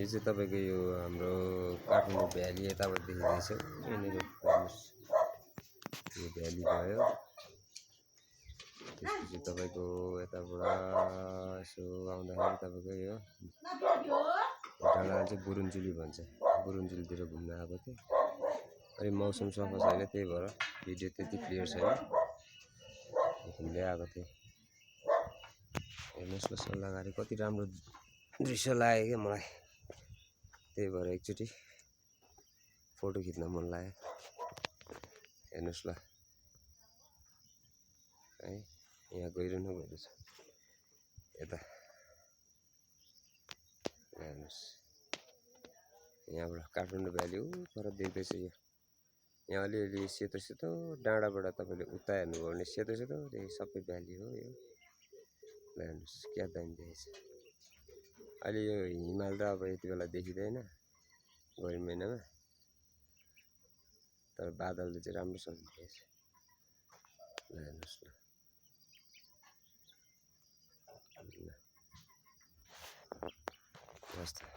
यो चाहिँ तपाईँको यो हाम्रो काठमाडौँ भ्याली यताबाट देखिँदैछ यहाँनिर हेर्नुहोस् यो भ्याली भयो त्यसपछि तपाईँको यताबाट यसो आउँदाखेरि तपाईँको यो डाँडा चाहिँ बुरुन्चुली भन्छ बुरुन्चुलीतिर घुम्न आएको थिएँ अनि मौसम सफा छैन त्यही भएर भिडियो त्यति क्लियर छैन घुम्दै आएको थिएँ हेर्नुहोस् न सल्लाहकारी कति राम्रो दृश्य लाग्यो क्या मलाई त्यही भएर एकचोटि फोटो खिच्न मन लाग्यो हेर्नुहोस् ल है यहाँ गइरहनु भएको छ यता हेर्नुहोस् यहाँबाट काठमाडौँ भ्याली पर देख्दैछ यो यहाँ अलिअलि सेतो सेतो डाँडाबाट तपाईँले उता हेर्नुभयो भने सेतो सेतो सबै भ्याली हो यो हेर्नुहोस् क्या दामी देखेछ अहिले यो हिमाल त अब यति बेला देखिँदैन गर्मी महिनामा तर बादलले चाहिँ राम्रोसँग देखेछ हेर्नुहोस् ल हस् त